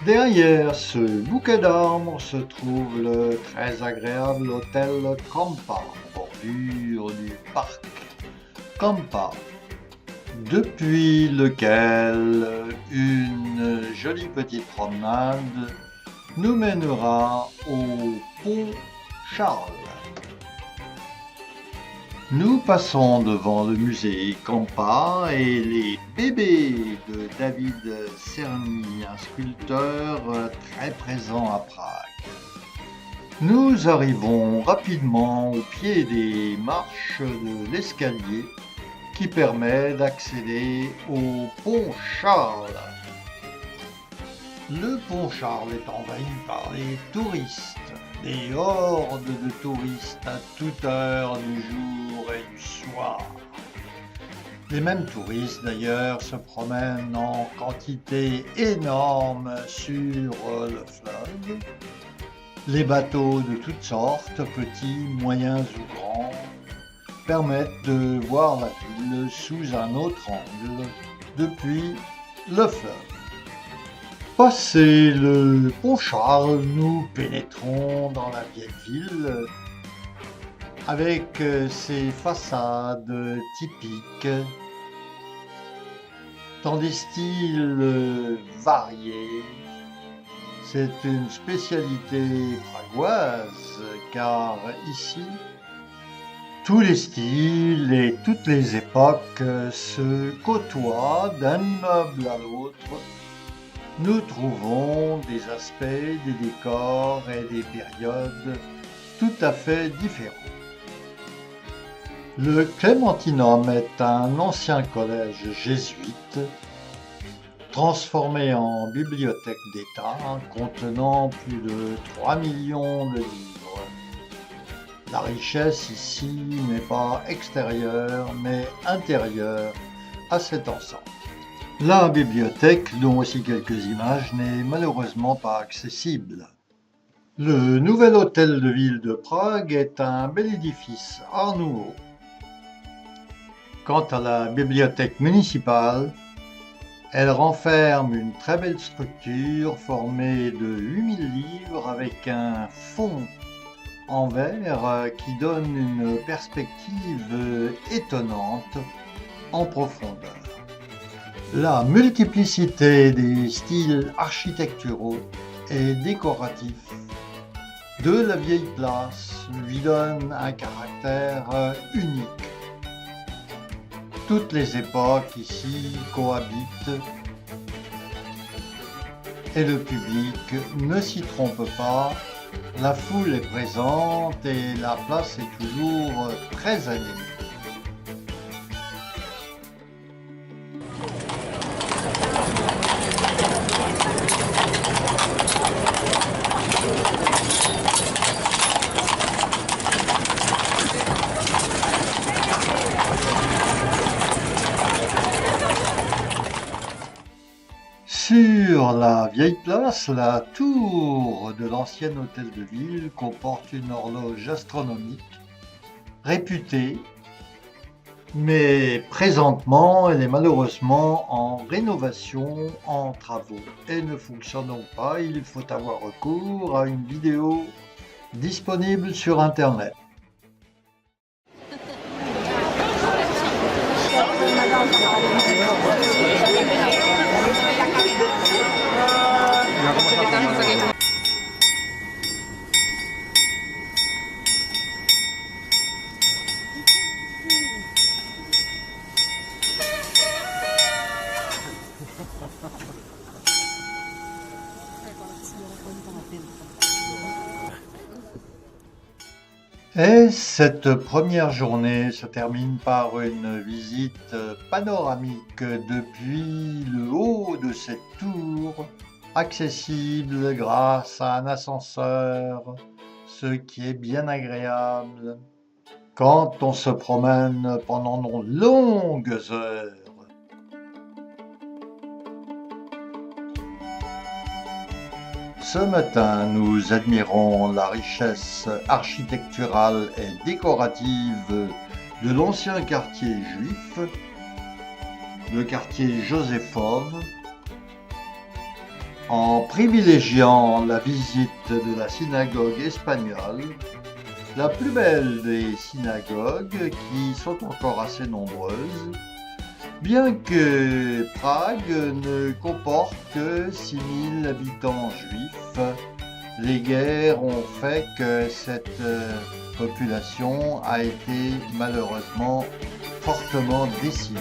Derrière ce bouquet d'arbres se trouve le très agréable hôtel Campa, en bordure du parc Campa, depuis lequel une jolie petite promenade nous mènera au pont Charles. Nous passons devant le musée Campa et les bébés de David Cerny, un sculpteur très présent à Prague. Nous arrivons rapidement au pied des marches de l'escalier qui permet d'accéder au pont Charles. Le pont Charles est envahi par les touristes, des hordes de touristes à toute heure du jour et du soir. Les mêmes touristes d'ailleurs se promènent en quantité énorme sur le fleuve. Les bateaux de toutes sortes, petits, moyens ou grands, permettent de voir la ville sous un autre angle depuis le fleuve. Passé le pont Charles, nous pénétrons dans la vieille ville avec ses façades typiques dans des styles variés. C'est une spécialité pragoise car ici, tous les styles et toutes les époques se côtoient d'un immeuble à l'autre. Nous trouvons des aspects, des décors et des périodes tout à fait différents. Le Clémentinum est un ancien collège jésuite transformé en bibliothèque d'État contenant plus de 3 millions de livres. La richesse ici n'est pas extérieure mais intérieure à cet ensemble. La bibliothèque, dont aussi quelques images, n'est malheureusement pas accessible. Le nouvel hôtel de ville de Prague est un bel édifice Art Nouveau. Quant à la bibliothèque municipale, elle renferme une très belle structure formée de 8000 livres avec un fond en verre qui donne une perspective étonnante en profondeur. La multiplicité des styles architecturaux et décoratifs de la vieille place lui donne un caractère unique. Toutes les époques ici cohabitent et le public ne s'y trompe pas. La foule est présente et la place est toujours très animée. Sur la vieille place, la tour de l'ancien hôtel de ville comporte une horloge astronomique réputée, mais présentement elle est malheureusement en rénovation, en travaux et ne fonctionne donc pas. Il faut avoir recours à une vidéo disponible sur internet. Et cette première journée se termine par une visite panoramique depuis le haut de cette tour, accessible grâce à un ascenseur, ce qui est bien agréable quand on se promène pendant de longues heures. Ce matin, nous admirons la richesse architecturale et décorative de l'ancien quartier juif, le quartier Josefov, en privilégiant la visite de la synagogue espagnole, la plus belle des synagogues qui sont encore assez nombreuses, bien que Prague ne comporte que 6000 habitants juifs. Les guerres ont fait que cette population a été malheureusement fortement décimée.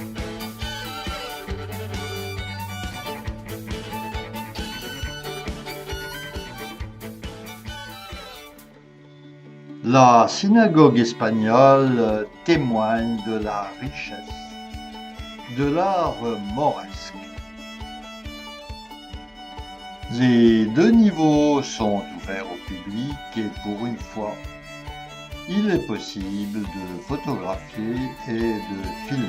La synagogue espagnole témoigne de la richesse de l'art mauresque. Les deux niveaux sont ouverts au public et pour une fois, il est possible de photographier et de filmer.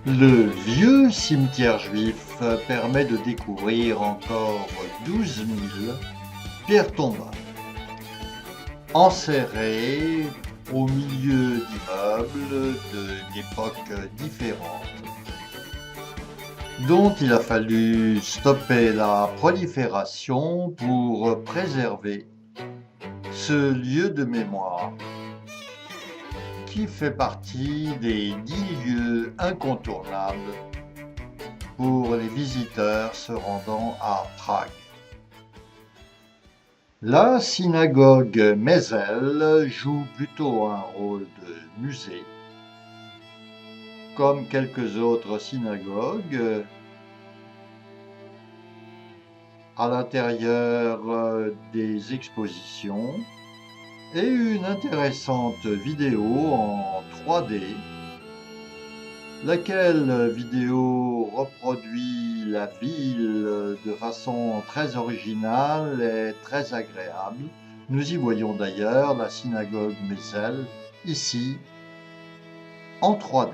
Le vieux cimetière juif permet de découvrir encore 12 000 pierres tombales, enserrées au milieu d'immeubles d'époques différentes, dont il a fallu stopper la prolifération pour préserver ce lieu de mémoire, qui fait partie des 10 lieux incontournables pour les visiteurs se rendant à Prague. La synagogue Mesel joue plutôt un rôle de musée, comme quelques autres synagogues. À l'intérieur des expositions, et une intéressante vidéo en 3D, laquelle vidéo reproduit la ville de façon très originale et très agréable. Nous y voyons d'ailleurs la synagogue Mesel, ici, en 3D.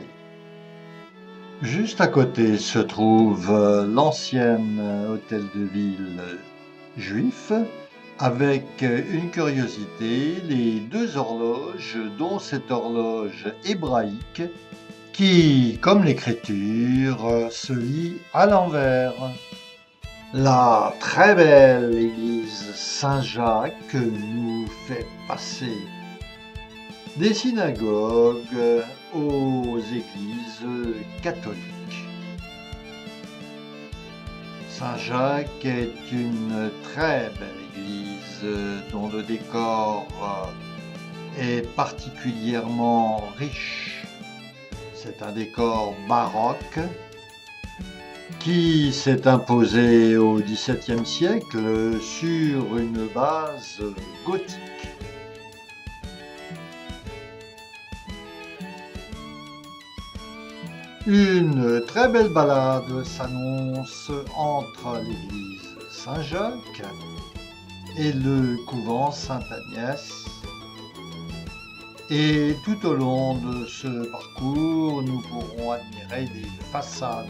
Juste à côté se trouve l'ancien hôtel de ville juif, avec une curiosité, les deux horloges, dont cette horloge hébraïque, qui, comme l'écriture, se lit à l'envers. La très belle église Saint-Jacques nous fait passer des synagogues aux églises catholiques. Saint-Jacques est une très belle église dont le décor est particulièrement riche. C'est un décor baroque qui s'est imposé au XVIIe siècle sur une base gothique. Une très belle balade s'annonce entre l'église Saint-Jacques et le couvent Sainte-Agnès. Et tout au long de ce parcours, nous pourrons admirer des façades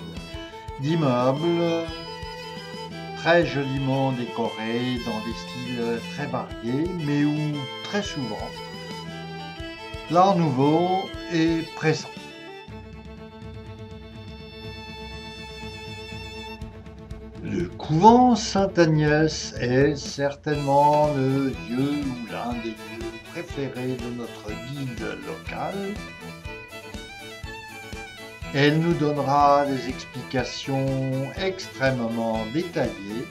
d'immeubles très joliment décorés dans des styles très variés, mais où très souvent l'art nouveau est présent. Le couvent Sainte-Agnès est certainement le lieu ou l'un des lieux préférés de notre guide local. Elle nous donnera des explications extrêmement détaillées,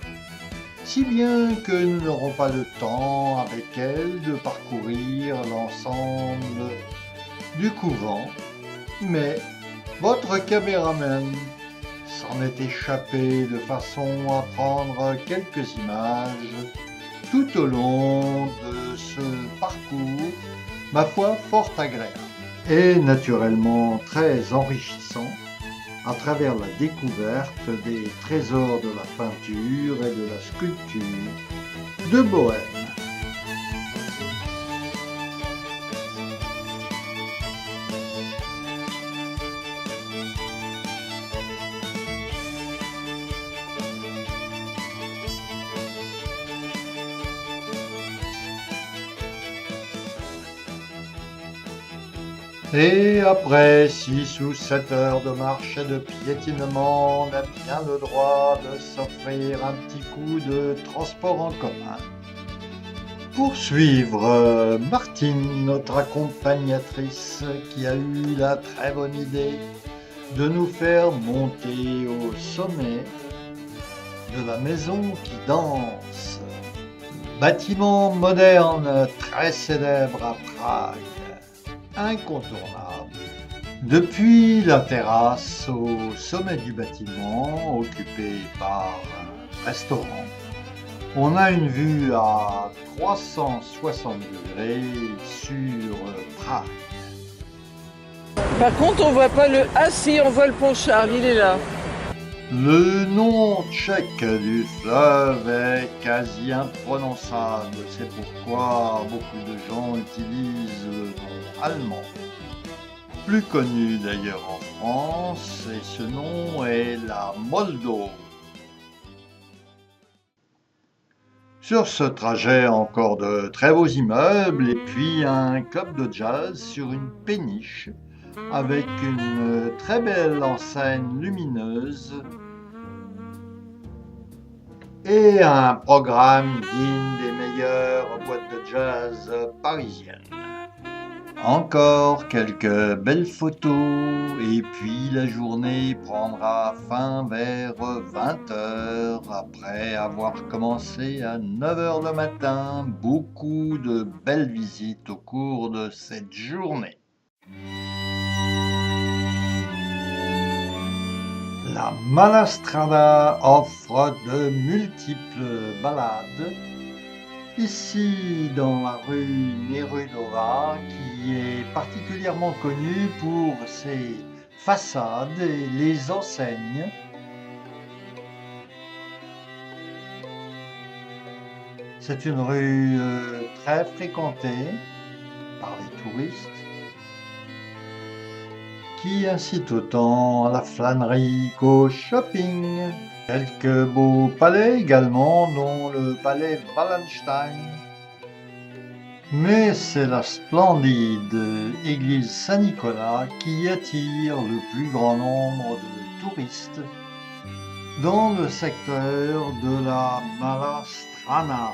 si bien que nous n'aurons pas le temps avec elle de parcourir l'ensemble du couvent, mais votre caméraman s'en est échappé de façon à prendre quelques images tout au long de ce parcours, ma foi fort agréable et naturellement très enrichissant à travers la découverte des trésors de la peinture et de la sculpture de Bohême. Et après 6 ou 7 heures de marche et de piétinement, on a bien le droit de s'offrir un petit coup de transport en commun. Pour suivre Martine, notre accompagnatrice, qui a eu la très bonne idée de nous faire monter au sommet de la maison qui danse. Bâtiment moderne très célèbre à Prague, incontournable. Depuis la terrasse au sommet du bâtiment, occupé par un restaurant, on a une vue à 360 degrés sur Prague. Par contre, on voit pas le... Ah si, on voit le pont Charles, il est là. Le nom tchèque du fleuve est quasi imprononçable, c'est pourquoi beaucoup de gens utilisent le nom allemand. Plus connu d'ailleurs en France, et ce nom est la Moldau. Sur ce trajet, encore de très beaux immeubles et puis un club de jazz sur une péniche avec une très belle enseigne lumineuse et un programme digne des meilleures boîtes de jazz parisiennes. Encore quelques belles photos et puis la journée prendra fin vers 20 heures après avoir commencé à 9 heures le matin. Beaucoup de belles visites au cours de cette journée. La Malastrada offre de multiples balades. Ici, dans la rue Nerudova, qui est particulièrement connue pour ses façades et les enseignes. C'est une rue très fréquentée par les touristes, qui incite autant à la flânerie qu'au shopping. Quelques beaux palais également, dont le palais Wallenstein. Mais c'est la splendide église Saint-Nicolas qui attire le plus grand nombre de touristes dans le secteur de la Malastrana.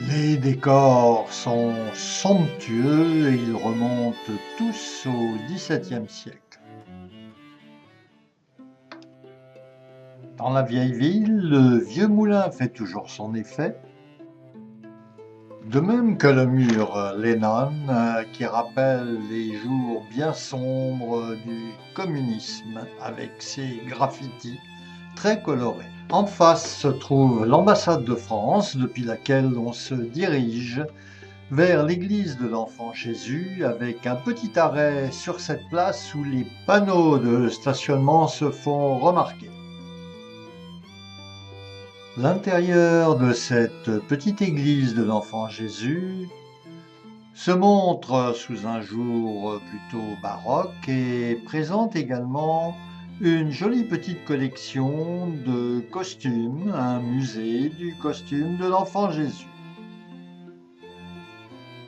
Les décors sont somptueux et ils remontent tous au XVIIe siècle. Dans la vieille ville, le vieux moulin fait toujours son effet, de même que le mur Lennon qui rappelle les jours bien sombres du communisme avec ses graffitis très colorés. En face se trouve l'ambassade de France depuis laquelle on se dirige vers l'église de l'Enfant Jésus avec un petit arrêt sur cette place où les panneaux de stationnement se font remarquer. L'intérieur de cette petite église de l'Enfant Jésus se montre sous un jour plutôt baroque et présente également une jolie petite collection de costumes, un musée du costume de l'Enfant Jésus.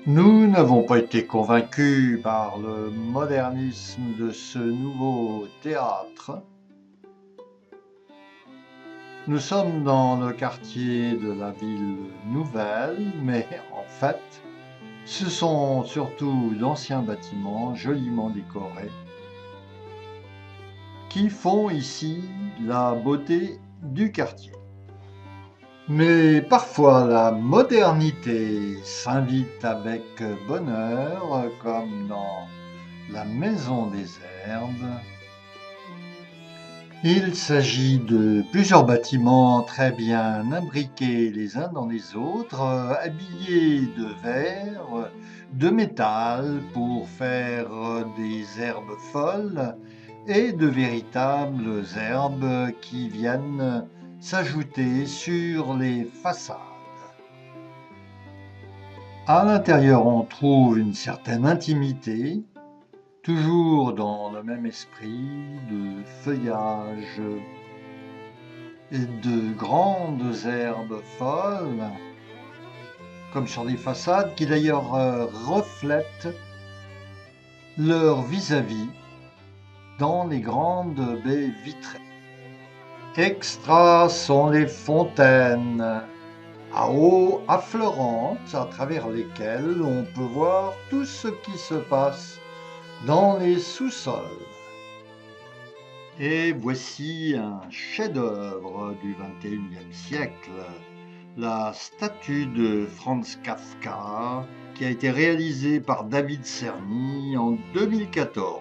Nous n'avons pas été convaincus par le modernisme de ce nouveau théâtre. Nous sommes dans le quartier de la ville nouvelle, mais en fait, ce sont surtout d'anciens bâtiments joliment décorés qui font ici la beauté du quartier. Mais parfois la modernité s'invite avec bonheur, comme dans la Maison des Herbes. Il s'agit de plusieurs bâtiments très bien imbriqués les uns dans les autres, habillés de verre, de métal pour faire des herbes folles et de véritables herbes qui viennent s'ajouter sur les façades. À l'intérieur, on trouve une certaine intimité, toujours dans le même esprit de feuillage et de grandes herbes folles, comme sur des façades, qui d'ailleurs reflètent leur vis-à-vis dans les grandes baies vitrées. Extra sont les fontaines à eau affleurante à travers lesquelles on peut voir tout ce qui se passe dans les sous-sols. Et voici un chef-d'œuvre du XXIe siècle, la statue de Franz Kafka, qui a été réalisée par David Cerny en 2014.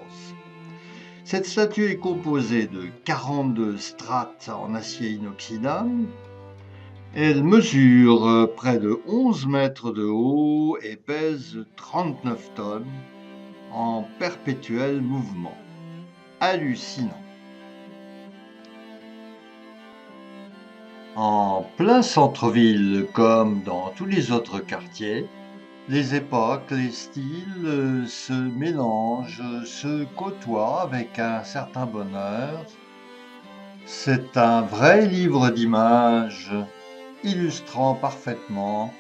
Cette statue est composée de 42 strates en acier inoxydable. Elle mesure près de 11 mètres de haut et pèse 39 tonnes en perpétuel mouvement. Hallucinant. En plein centre-ville, comme dans tous les autres quartiers, les époques, les styles se mélangent, se côtoient avec un certain bonheur. C'est un vrai livre d'images illustrant parfaitement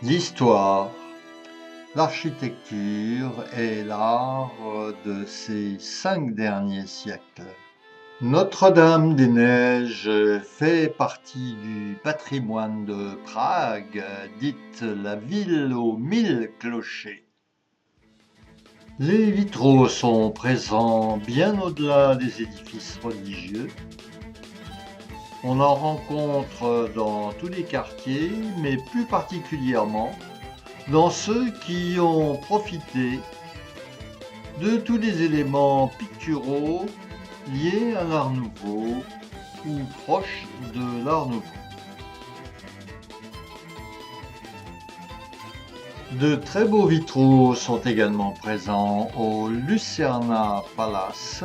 l'histoire, l'architecture et l'art de ces 5 derniers siècles. Notre-Dame-des-Neiges fait partie du patrimoine de Prague, dite la ville aux 1000 clochers. Les vitraux sont présents bien au-delà des édifices religieux. On en rencontre dans tous les quartiers, mais plus particulièrement dans ceux qui ont profité de tous les éléments picturaux liés à l'Art Nouveau ou proches de l'Art Nouveau. De très beaux vitraux sont également présents au Lucerna Palace,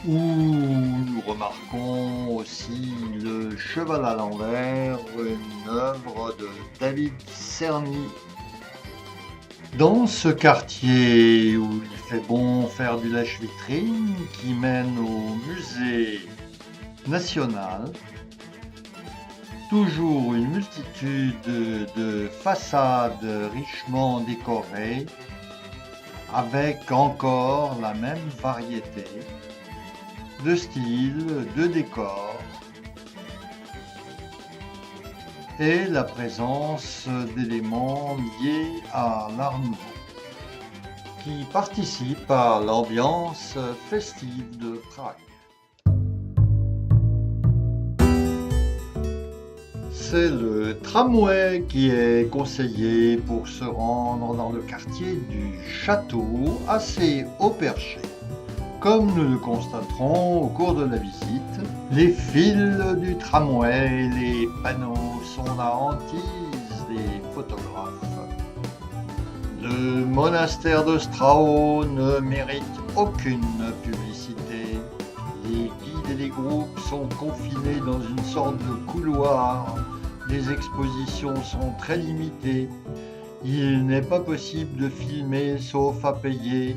où nous remarquons aussi le cheval à l'envers, une œuvre de David Cerny. Dans ce quartier où il fait bon faire du lèche-vitrine qui mène au musée national, toujours une multitude de façades richement décorées avec encore la même variété de styles, de décors et la présence d'éléments liés à l'Art Nouveau qui participent à l'ambiance festive de Prague. C'est le tramway qui est conseillé pour se rendre dans le quartier du château, assez haut perché. Comme nous le constaterons au cours de la visite, les fils du tramway et les panneaux sont la hantise des photographes. Le monastère de Strahov ne mérite aucune publicité. Les guides et les groupes sont confinés dans une sorte de couloir. Les expositions sont très limitées. Il n'est pas possible de filmer sauf à payer.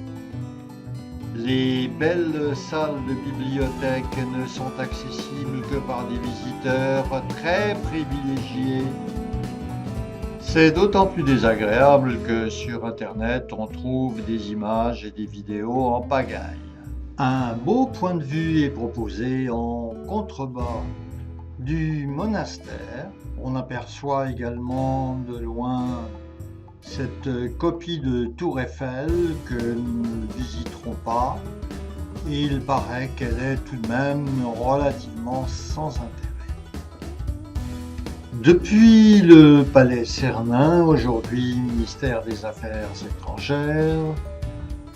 Les belles salles de bibliothèque ne sont accessibles que par des visiteurs très privilégiés. C'est d'autant plus désagréable que sur Internet, on trouve des images et des vidéos en pagaille. Un beau point de vue est proposé en contrebas du monastère. On aperçoit également de loin cette copie de Tour Eiffel que nous ne visiterons pas. Il paraît qu'elle est tout de même relativement sans intérêt. Depuis le palais Cernin, aujourd'hui ministère des Affaires étrangères,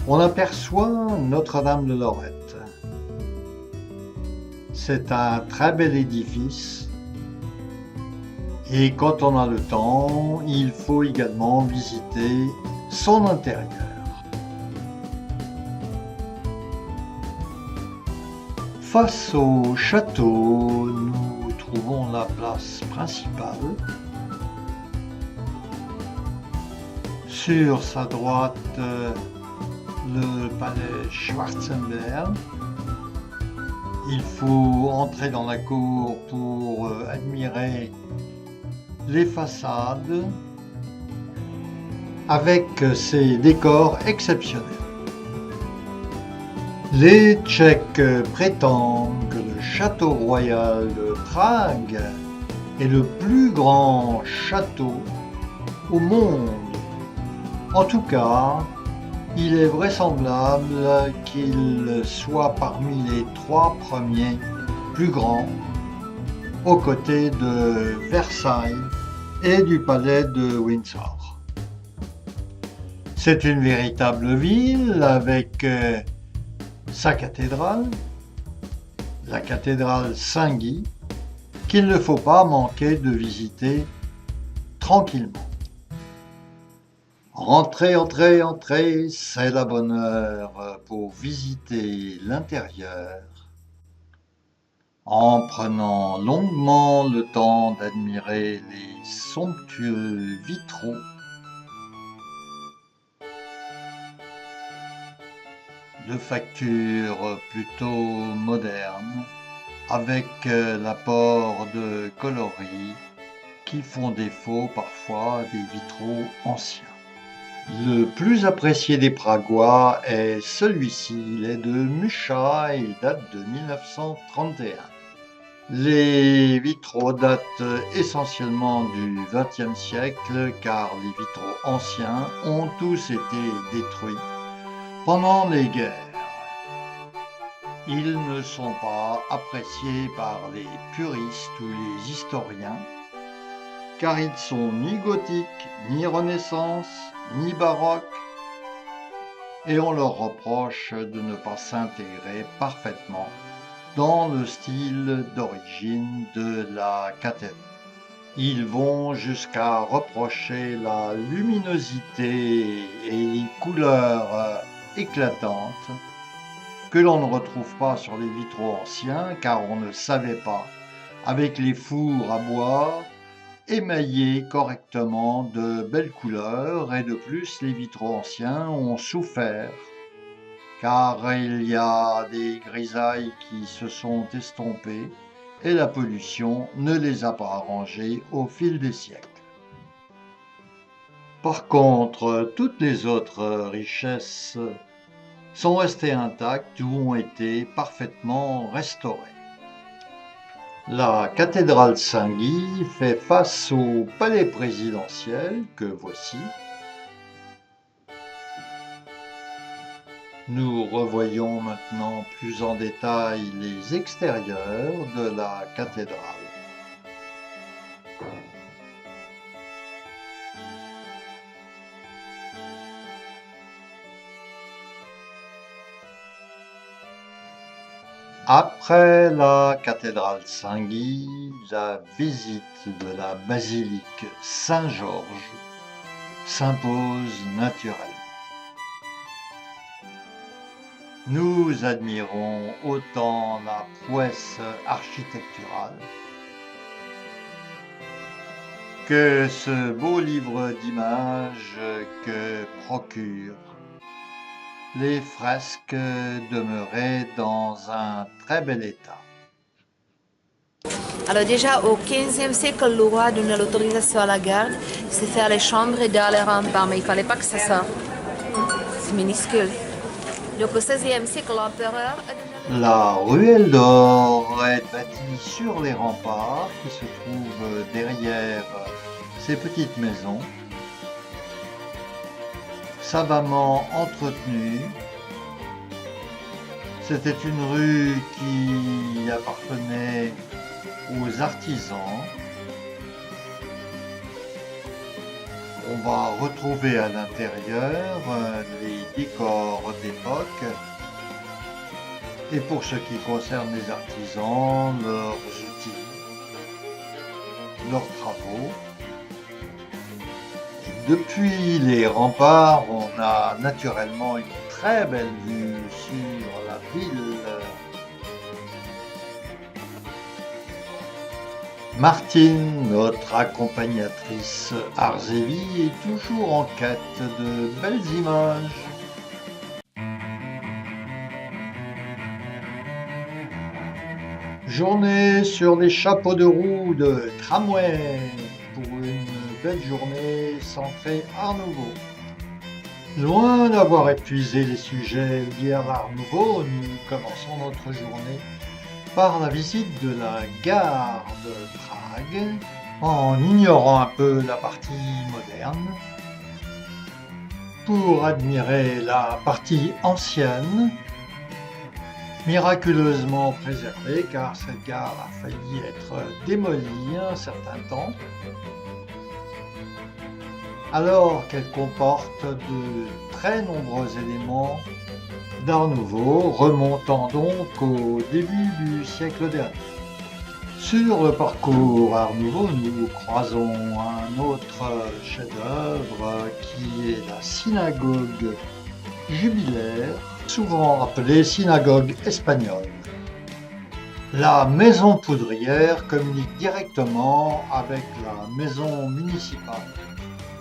on aperçoit Notre-Dame de Lorette. C'est un très bel édifice. Et quand on a le temps, il faut également visiter son intérieur. Face au château, nous trouvons la place principale. Sur sa droite, le palais Schwarzenberg. Il faut entrer dans la cour pour admirer les façades avec ces décors exceptionnels. Les Tchèques prétendent que le château royal de Prague est le plus grand château au monde. En tout cas, il est vraisemblable qu'il soit parmi les 3 premiers plus grands, aux côtés de Versailles et du palais de Windsor. C'est une véritable ville avec sa cathédrale, la cathédrale Saint-Guy, qu'il ne faut pas manquer de visiter tranquillement. Entrez, entrez, entrez, c'est la bonne heure pour visiter l'intérieur, en prenant longuement le temps d'admirer les somptueux vitraux de facture plutôt moderne, avec l'apport de coloris qui font défaut parfois des vitraux anciens. Le plus apprécié des Pragois est celui-ci, il est de Mucha et il date de 1931. Les vitraux datent essentiellement du XXe siècle car les vitraux anciens ont tous été détruits pendant les guerres. Ils ne sont pas appréciés par les puristes ou les historiens, car ils sont ni gothiques, ni Renaissance, ni baroque, et on leur reproche de ne pas s'intégrer parfaitement dans le style d'origine de la cathédrale. Ils vont jusqu'à reprocher la luminosité et les couleurs éclatantes que l'on ne retrouve pas sur les vitraux anciens car on ne savait pas, avec les fours à bois, émailler correctement de belles couleurs et de plus les vitraux anciens ont souffert car il y a des grisailles qui se sont estompées et la pollution ne les a pas arrangés au fil des siècles. Par contre, toutes les autres richesses sont restées intactes ou ont été parfaitement restaurées. La cathédrale Saint-Guy fait face au palais présidentiel que voici. Nous revoyons maintenant plus en détail les extérieurs de la cathédrale. Après la cathédrale Saint-Guy, la visite de la basilique Saint-Georges s'impose naturellement. Nous admirons autant la prouesse architecturale que ce beau livre d'images que procurent les fresques demeurées dans un très bel état. Alors déjà au XVe siècle, le roi donnait l'autorisation à la garde de faire les chambres et dans les remparts, mais il ne fallait pas que ça sorte. C'est minuscule. Donc au XVIe siècle, l'empereur a donné... La ruelle d'or est bâtie sur les remparts qui se trouvent derrière ces petites maisons, savamment entretenue. C'était une rue qui appartenait aux artisans. On va retrouver à l'intérieur les décors d'époque. Et pour ce qui concerne les artisans, leurs outils, leurs travaux. Depuis les remparts, on a naturellement une très belle vue sur la ville. Martine, notre accompagnatrice Arts et Vie, est toujours en quête de belles images. Journée sur les chapeaux de roue de tramway pour belle journée centrée Art Nouveau. Loin d'avoir épuisé les sujets liés à l'Art Nouveau, nous commençons notre journée par la visite de la gare de Prague, en ignorant un peu la partie moderne, pour admirer la partie ancienne, miraculeusement préservée car cette gare a failli être démolie un certain temps, alors qu'elle comporte de très nombreux éléments d'Art Nouveau remontant donc au début du siècle dernier. Sur le parcours Art Nouveau, nous croisons un autre chef-d'œuvre qui est la synagogue jubilaire, souvent appelée synagogue espagnole. La maison poudrière communique directement avec la maison municipale.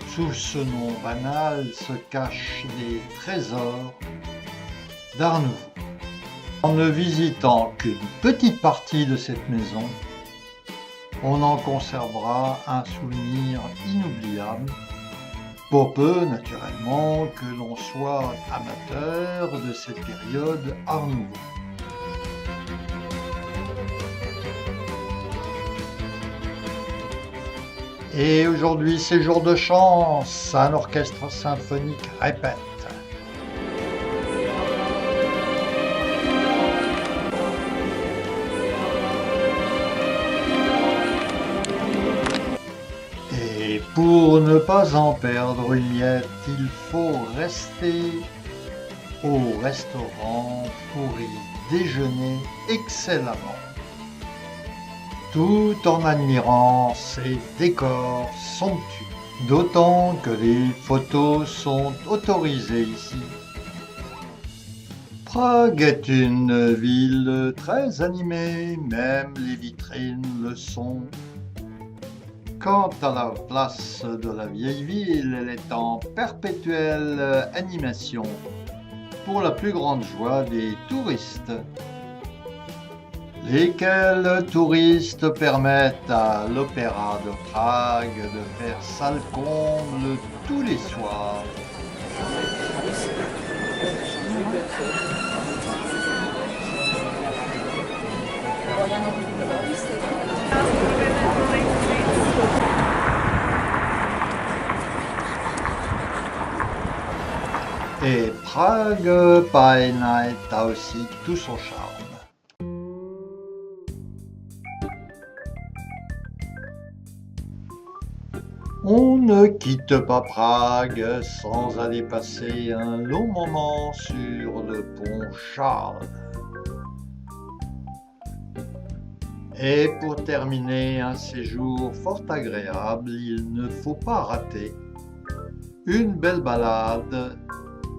Sous ce nom banal se cachent des trésors d'Art Nouveau. En ne visitant qu'une petite partie de cette maison, on en conservera un souvenir inoubliable, pour peu naturellement que l'on soit amateur de cette période Art Nouveau. Et aujourd'hui, c'est jour de chance, un orchestre symphonique répète. Et pour ne pas en perdre une miette, il faut rester au restaurant pour y déjeuner excellemment, tout en admirant ces décors somptueux, d'autant que les photos sont autorisées ici. Prague est une ville très animée, même les vitrines le sont. Quant à la place de la vieille ville, elle est en perpétuelle animation, pour la plus grande joie des touristes, lesquels touristes permettent à l'Opéra de Prague de faire salle comble tous les soirs. Et Prague by Night a aussi tout son charme. On ne quitte pas Prague sans aller passer un long moment sur le pont Charles. Et pour terminer un séjour fort agréable, il ne faut pas rater une belle balade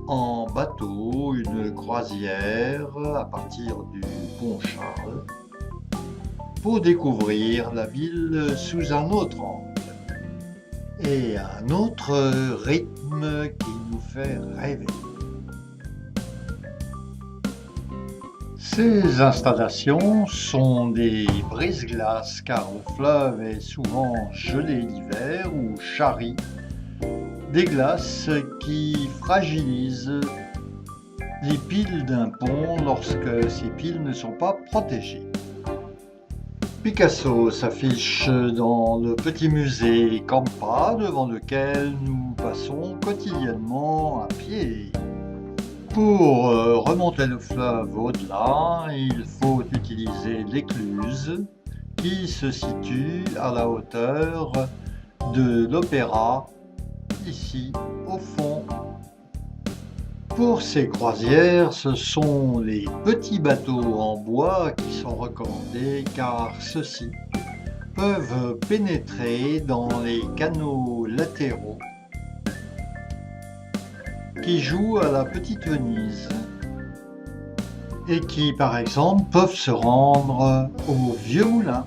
en bateau, une croisière à partir du pont Charles, pour découvrir la ville sous un autre angle et un autre rythme qui nous fait rêver. Ces installations sont des brise-glaces car le fleuve est souvent gelé l'hiver ou charrie des glaces qui fragilisent les piles d'un pont lorsque ces piles ne sont pas protégées. Picasso s'affiche dans le petit musée Campa devant lequel nous passons quotidiennement à pied. Pour remonter le fleuve au-delà, il faut utiliser l'écluse qui se situe à la hauteur de l'opéra, ici au fond. Pour ces croisières, ce sont les petits bateaux en bois qui sont recommandés car ceux-ci peuvent pénétrer dans les canaux latéraux qui jouent à la petite Venise et qui, par exemple, peuvent se rendre au Vieux Moulin.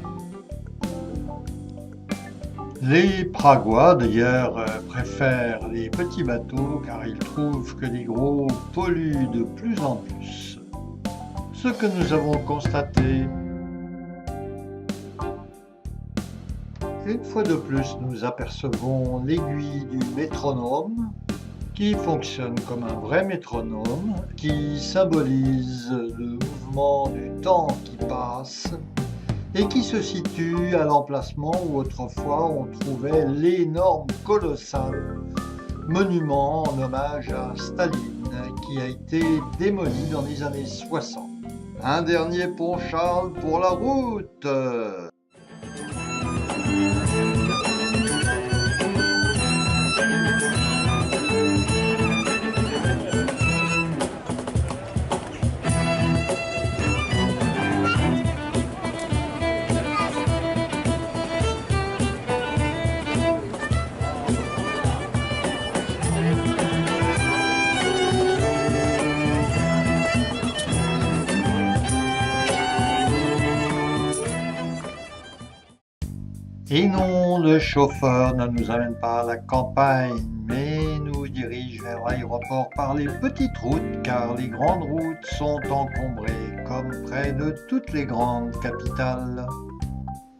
Les Pragois, d'ailleurs, préfèrent les petits bateaux car ils trouvent que les gros polluent de plus en plus. Ce que nous avons constaté. Une fois de plus, nous apercevons l'aiguille du métronome qui fonctionne comme un vrai métronome, qui symbolise le mouvement du temps qui passe et qui se situe à l'emplacement où autrefois on trouvait l'énorme colossal monument en hommage à Staline qui a été démoli dans les années 60. Un dernier pont Charles pour la route. Et non, le chauffeur ne nous amène pas à la campagne, mais nous dirige vers l'aéroport par les petites routes, car les grandes routes sont encombrées, comme près de toutes les grandes capitales.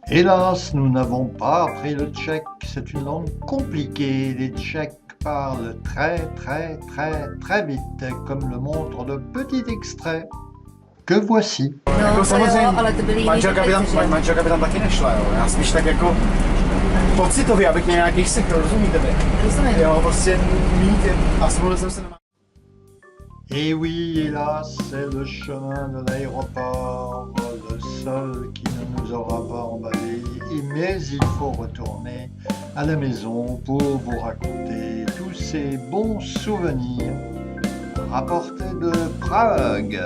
Hélas, nous n'avons pas appris le tchèque, c'est une langue compliquée. Les Tchèques parlent très vite, comme le montre le petit extrait que voici. No, to jo, ale to byly jiný Manželka by tam taky nešla, jo. Já spíš tak jako pocitově, abych měl nějaký sekr, rozumíte mi? Rozumím. Jo, prostě mít, a smluvil jsem se na... Et oui, hélas, c'est le chemin de l'aéroport, le seul qui ne nous aura pas emballés. Mais il faut retourner à la maison pour vous raconter tous ces bons souvenirs rapportés de Prague.